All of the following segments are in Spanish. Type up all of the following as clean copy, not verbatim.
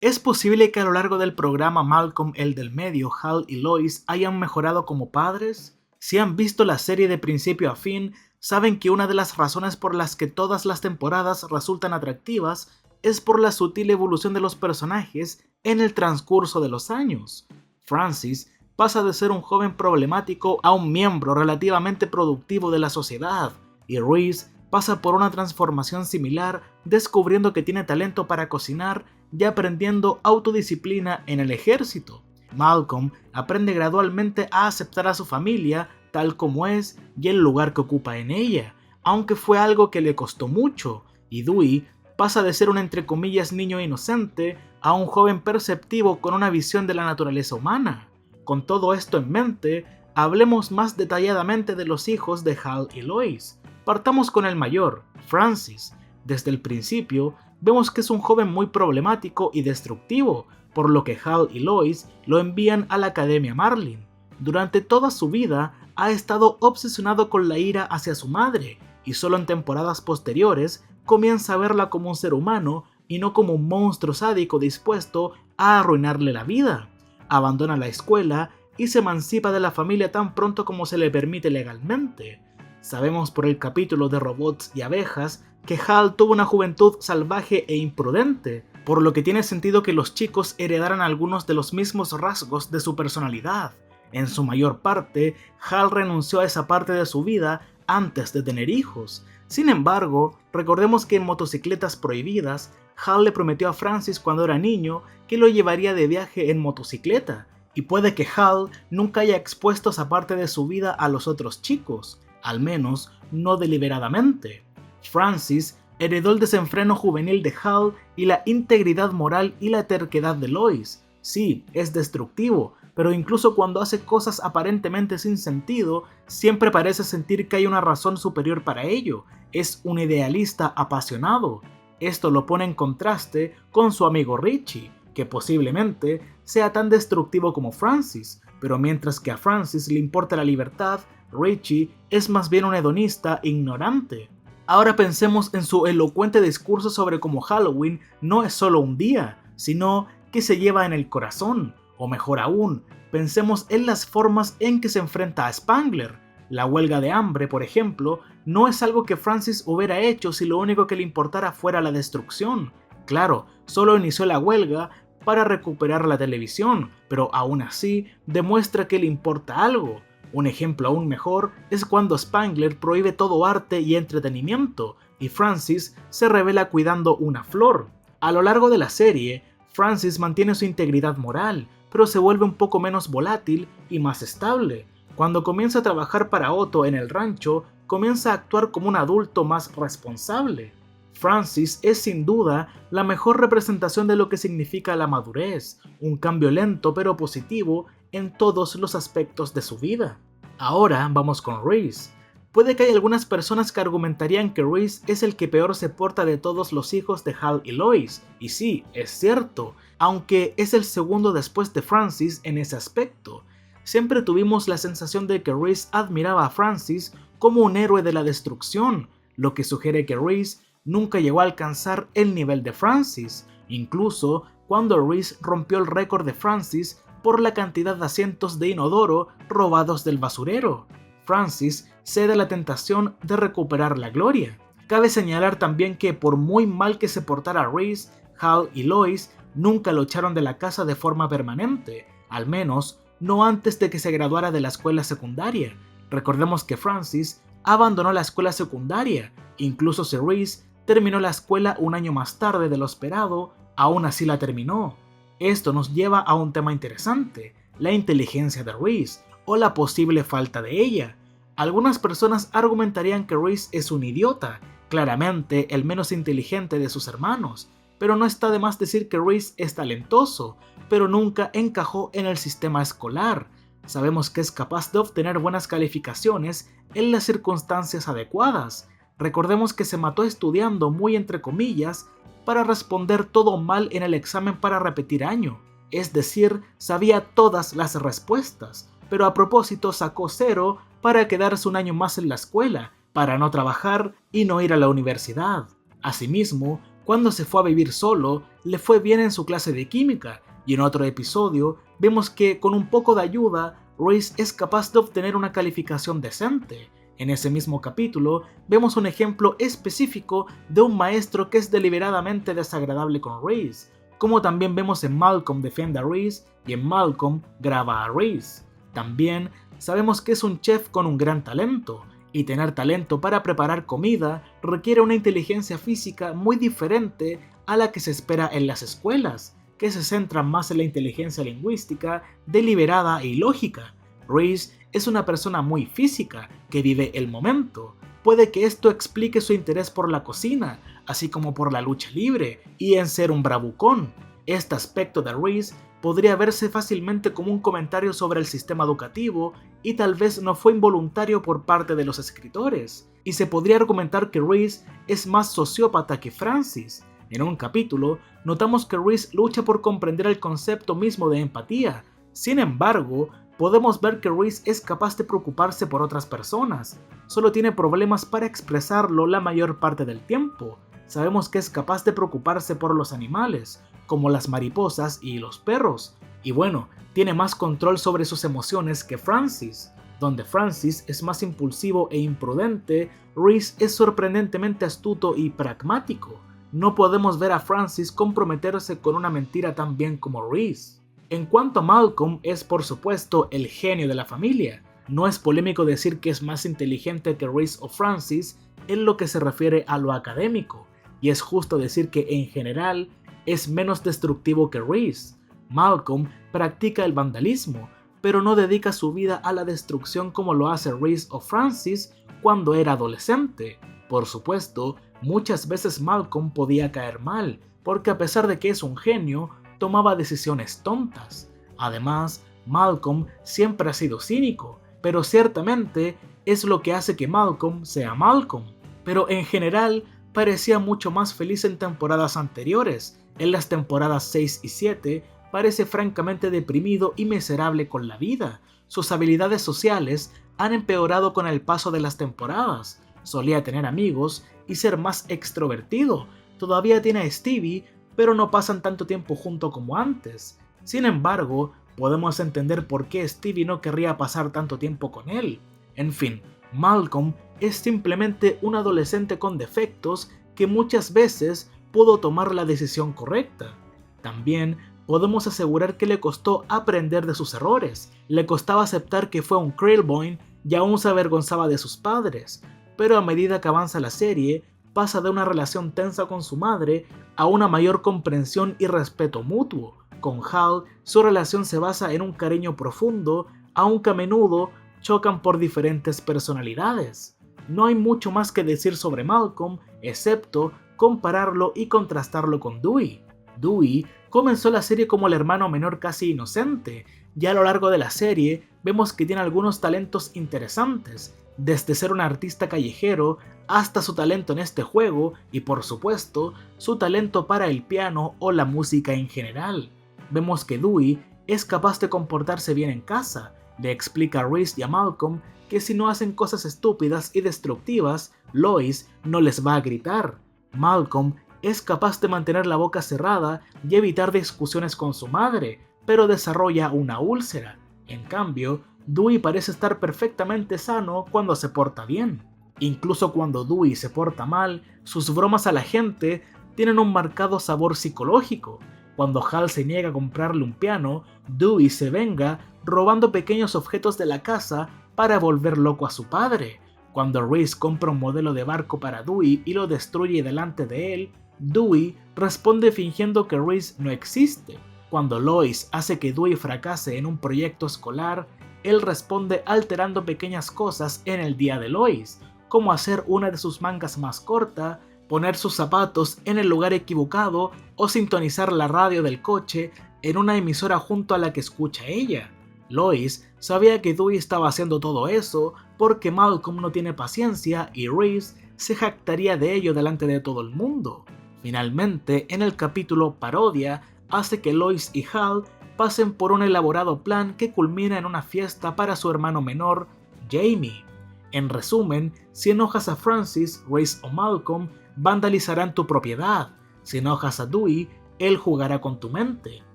Es posible que a lo largo del programa Malcolm el del medio, Hal y Lois hayan mejorado como padres. Si han visto la serie de principio a fin, saben que una de las razones por las que todas las temporadas resultan atractivas es por la sutil evolución de los personajes en el transcurso de los años. Francis pasa de ser un joven problemático a un miembro relativamente productivo de la sociedad, y Reese pasa por una transformación similar, descubriendo que tiene talento para cocinar y aprendiendo autodisciplina en el ejército. Malcolm aprende gradualmente a aceptar a su familia tal como es y el lugar que ocupa en ella, aunque fue algo que le costó mucho, y Dewey pasa de ser un entre comillas niño inocente a un joven perceptivo con una visión de la naturaleza humana. Con todo esto en mente, hablemos más detalladamente de los hijos de Hal y Lois. Partamos con el mayor, Francis. Desde el principio, vemos que es un joven muy problemático y destructivo, por lo que Hal y Lois lo envían a la Academia Marlin. Durante toda su vida ha estado obsesionado con la ira hacia su madre, y solo en temporadas posteriores comienza a verla como un ser humano y no como un monstruo sádico dispuesto a arruinarle la vida. Abandona la escuela y se emancipa de la familia tan pronto como se le permite legalmente. Sabemos por el capítulo de robots y abejas que Hal tuvo una juventud salvaje e imprudente, por lo que tiene sentido que los chicos heredaran algunos de los mismos rasgos de su personalidad. En su mayor parte, Hal renunció a esa parte de su vida antes de tener hijos. Sin embargo, recordemos que en Motocicletas Prohibidas, Hal le prometió a Francis cuando era niño que lo llevaría de viaje en motocicleta, y puede que Hal nunca haya expuesto esa parte de su vida a los otros chicos, al menos no deliberadamente. Francis heredó el desenfreno juvenil de Hal y la integridad moral y la terquedad de Lois. Sí, es destructivo, pero incluso cuando hace cosas aparentemente sin sentido, siempre parece sentir que hay una razón superior para ello. Es un idealista apasionado. Esto lo pone en contraste con su amigo Richie, que posiblemente sea tan destructivo como Francis, pero mientras que a Francis le importa la libertad, Richie es más bien un hedonista ignorante. Ahora pensemos en su elocuente discurso sobre cómo Halloween no es solo un día, sino que se lleva en el corazón, o mejor aún, pensemos en las formas en que se enfrenta a Spangler. La huelga de hambre, por ejemplo, no es algo que Francis hubiera hecho si lo único que le importara fuera la destrucción. Claro, solo inició la huelga para recuperar la televisión, pero aún así demuestra que le importa algo. Un ejemplo aún mejor es cuando Spangler prohíbe todo arte y entretenimiento, y Francis se revela cuidando una flor. A lo largo de la serie, Francis mantiene su integridad moral, pero se vuelve un poco menos volátil y más estable. Cuando comienza a trabajar para Otto en el rancho, comienza a actuar como un adulto más responsable. Francis es sin duda la mejor representación de lo que significa la madurez, un cambio lento pero positivo en todos los aspectos de su vida. Ahora vamos con Reese. Puede que hay algunas personas que argumentarían que Reese es el que peor se porta de todos los hijos de Hal y Lois, y sí, es cierto, aunque es el segundo después de Francis en ese aspecto. Siempre tuvimos la sensación de que Reese admiraba a Francis como un héroe de la destrucción, lo que sugiere que Reese nunca llegó a alcanzar el nivel de Francis, incluso cuando Reese rompió el récord de Francis por la cantidad de asientos de inodoro robados del basurero. Francis cede a la tentación de recuperar la gloria. Cabe señalar también que por muy mal que se portara Reese, Hal y Lois nunca lo echaron de la casa de forma permanente, al menos no antes de que se graduara de la escuela secundaria. Recordemos que Francis abandonó la escuela secundaria, incluso si Reese terminó la escuela un año más tarde de lo esperado, aún así la terminó. Esto nos lleva a un tema interesante, la inteligencia de Reese, o la posible falta de ella. Algunas personas argumentarían que Reese es un idiota, claramente el menos inteligente de sus hermanos, pero no está de más decir que Reese es talentoso, pero nunca encajó en el sistema escolar. Sabemos que es capaz de obtener buenas calificaciones en las circunstancias adecuadas. Recordemos que se mató estudiando muy entre comillas para responder todo mal en el examen para repetir año. Es decir, sabía todas las respuestas, pero a propósito sacó 0 para quedarse un año más en la escuela, para no trabajar y no ir a la universidad. Asimismo, Cuando se fue a vivir solo, le fue bien en su clase de química, y en otro episodio vemos que con un poco de ayuda, Reese es capaz de obtener una calificación decente. En ese mismo capítulo vemos un ejemplo específico de un maestro que es deliberadamente desagradable con Reese, como también vemos en Malcolm defiende a Reese y en Malcolm graba a Reese. También sabemos que es un chef con un gran talento, y tener talento para preparar comida requiere una inteligencia física muy diferente a la que se espera en las escuelas, que se centran más en la inteligencia lingüística, deliberada y lógica. Reese es una persona muy física, que vive el momento. Puede que esto explique su interés por la cocina, así como por la lucha libre y en ser un bravucón. Este aspecto de Reese podría verse fácilmente como un comentario sobre el sistema educativo y tal vez no fue involuntario por parte de los escritores. Y se podría argumentar que Reese es más sociópata que Francis. En un capítulo, notamos que Reese lucha por comprender el concepto mismo de empatía. Sin embargo, podemos ver que Reese es capaz de preocuparse por otras personas. Solo tiene problemas para expresarlo la mayor parte del tiempo. Sabemos que es capaz de preocuparse por los animales, como las mariposas y los perros. Y bueno, tiene más control sobre sus emociones que Francis. Donde Francis es más impulsivo e imprudente, Reese es sorprendentemente astuto y pragmático. No podemos ver a Francis comprometerse con una mentira tan bien como Reese. En cuanto a Malcolm, es por supuesto el genio de la familia. No es polémico decir que es más inteligente que Reese o Francis en lo que se refiere a lo académico, y es justo decir que en general es menos destructivo que Reese. Malcolm practica el vandalismo, pero no dedica su vida a la destrucción como lo hace Reese o Francis cuando era adolescente. Por supuesto, muchas veces Malcolm podía caer mal, porque a pesar de que es un genio, tomaba decisiones tontas. Además, Malcolm siempre ha sido cínico, pero ciertamente es lo que hace que Malcolm sea Malcolm. Pero en general, parecía mucho más feliz en temporadas anteriores. En las temporadas 6 y 7 parece francamente deprimido y miserable con la vida. Sus habilidades sociales han empeorado con el paso de las temporadas. Solía tener amigos y ser más extrovertido. Todavía tiene a Stevie, pero no pasan tanto tiempo junto como antes. Sin embargo, podemos entender por qué Stevie no querría pasar tanto tiempo con él. En fin, Malcolm es simplemente un adolescente con defectos que muchas veces pudo tomar la decisión correcta. También podemos asegurar que le costó aprender de sus errores, le costaba aceptar que fue un Krillbone y aún se avergonzaba de sus padres, pero a medida que avanza la serie, pasa de una relación tensa con su madre a una mayor comprensión y respeto mutuo. Con Hal, su relación se basa en un cariño profundo, aunque a menudo chocan por diferentes personalidades. No hay mucho más que decir sobre Malcolm, excepto compararlo y contrastarlo con Dewey. Dewey comenzó la serie como el hermano menor casi inocente, y a lo largo de la serie vemos que tiene algunos talentos interesantes, desde ser un artista callejero hasta su talento en este juego y por supuesto su talento para el piano o la música en general. Vemos que Dewey es capaz de comportarse bien en casa, le explica a Reese y a Malcolm que si no hacen cosas estúpidas y destructivas, Lois no les va a gritar. Malcolm es capaz de mantener la boca cerrada y evitar discusiones con su madre, pero desarrolla una úlcera. En cambio, Dewey parece estar perfectamente sano cuando se porta bien. Incluso cuando Dewey se porta mal, sus bromas a la gente tienen un marcado sabor psicológico. Cuando Hal se niega a comprarle un piano, Dewey se venga robando pequeños objetos de la casa para volver loco a su padre. Cuando Reese compra un modelo de barco para Dewey y lo destruye delante de él, Dewey responde fingiendo que Reese no existe. Cuando Lois hace que Dewey fracase en un proyecto escolar, él responde alterando pequeñas cosas en el día de Lois, como hacer una de sus mangas más corta, poner sus zapatos en el lugar equivocado o sintonizar la radio del coche en una emisora junto a la que escucha ella. Lois sabía que Dewey estaba haciendo todo eso porque Malcolm no tiene paciencia y Reese se jactaría de ello delante de todo el mundo. Finalmente, en el capítulo Parodia, hace que Lois y Hal pasen por un elaborado plan que culmina en una fiesta para su hermano menor, Jamie. En resumen, si enojas a Francis, Reese o Malcolm, vandalizarán tu propiedad. Si enojas a Dewey, él jugará con tu mente.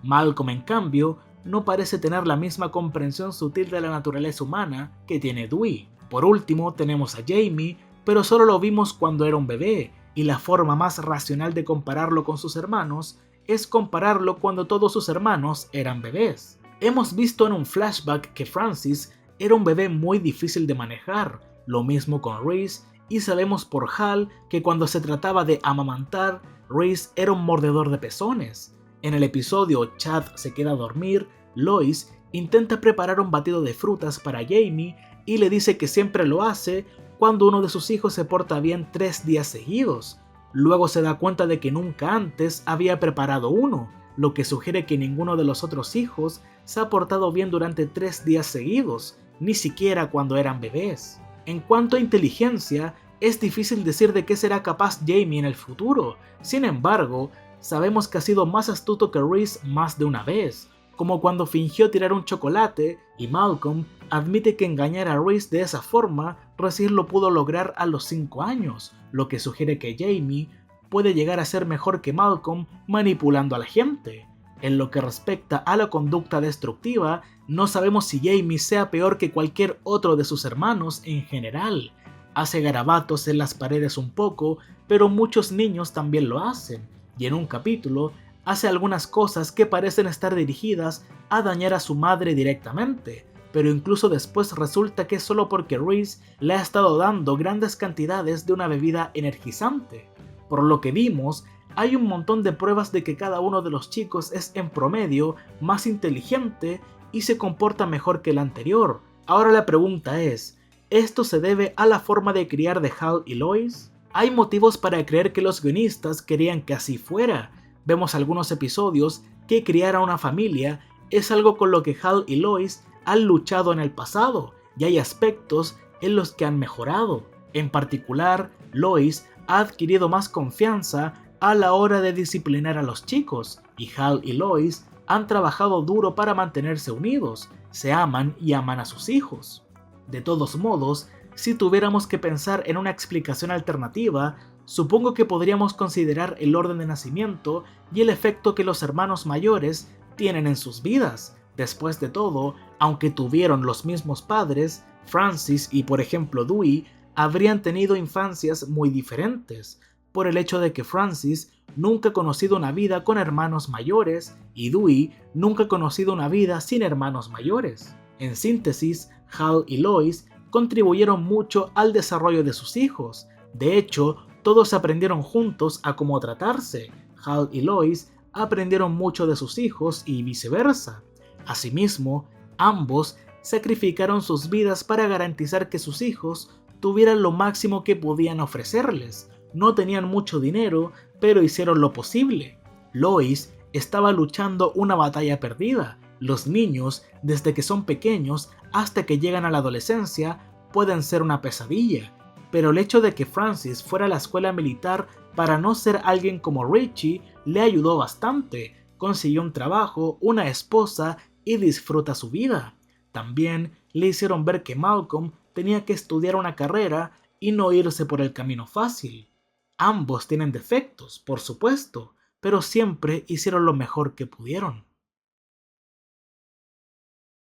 Malcolm, en cambio, no parece tener la misma comprensión sutil de la naturaleza humana que tiene Dewey. Por último, tenemos a Jamie, pero solo lo vimos cuando era un bebé, y la forma más racional de compararlo con sus hermanos es compararlo cuando todos sus hermanos eran bebés. Hemos visto en un flashback que Francis era un bebé muy difícil de manejar, lo mismo con Reese, y sabemos por Hal que cuando se trataba de amamantar, Reese era un mordedor de pezones. En el episodio Chad se queda a dormir, Lois intenta preparar un batido de frutas para Jamie y le dice que siempre lo hace cuando uno de sus hijos se porta bien 3 días seguidos. Luego se da cuenta de que nunca antes había preparado uno, lo que sugiere que ninguno de los otros hijos se ha portado bien durante 3 días seguidos, ni siquiera cuando eran bebés. En cuanto a inteligencia, es difícil decir de qué será capaz Jamie en el futuro. Sin embargo, sabemos que ha sido más astuto que Reese más de una vez, como cuando fingió tirar un chocolate, y Malcolm admite que engañar a Reese de esa forma recién lo pudo lograr a los 5 años, lo que sugiere que Jamie puede llegar a ser mejor que Malcolm manipulando a la gente. En lo que respecta a la conducta destructiva, no sabemos si Jamie sea peor que cualquier otro de sus hermanos en general. Hace garabatos en las paredes un poco, pero muchos niños también lo hacen, y en un capítulo hace algunas cosas que parecen estar dirigidas a dañar a su madre directamente, pero incluso después resulta que es solo porque Reese le ha estado dando grandes cantidades de una bebida energizante. Por lo que vimos, hay un montón de pruebas de que cada uno de los chicos es en promedio más inteligente y se comporta mejor que el anterior. Ahora la pregunta es, ¿esto se debe a la forma de criar de Hal y Lois? Hay motivos para creer que los guionistas querían que así fuera. Vemos algunos episodios que criar a una familia es algo con lo que Hal y Lois han luchado en el pasado, y hay aspectos en los que han mejorado. En particular, Lois ha adquirido más confianza a la hora de disciplinar a los chicos, y Hal y Lois han trabajado duro para mantenerse unidos, se aman y aman a sus hijos. De todos modos, si tuviéramos que pensar en una explicación alternativa, supongo que podríamos considerar el orden de nacimiento y el efecto que los hermanos mayores tienen en sus vidas. Después de todo, aunque tuvieron los mismos padres, Francis y por ejemplo Dewey habrían tenido infancias muy diferentes, por el hecho de que Francis nunca ha conocido una vida con hermanos mayores y Dewey nunca ha conocido una vida sin hermanos mayores. En síntesis, Hal y Lois contribuyeron mucho al desarrollo de sus hijos. De hecho, todos aprendieron juntos a cómo tratarse. Hal y Lois aprendieron mucho de sus hijos y viceversa. Asimismo, ambos sacrificaron sus vidas para garantizar que sus hijos tuvieran lo máximo que podían ofrecerles. No tenían mucho dinero, pero hicieron lo posible. Lois estaba luchando una batalla perdida. Los niños, desde que son pequeños hasta que llegan a la adolescencia, pueden ser una pesadilla. Pero el hecho de que Francis fuera a la escuela militar para no ser alguien como Richie le ayudó bastante. Consiguió un trabajo, una esposa y disfruta su vida. También le hicieron ver que Malcolm tenía que estudiar una carrera y no irse por el camino fácil. Ambos tienen defectos, por supuesto, pero siempre hicieron lo mejor que pudieron.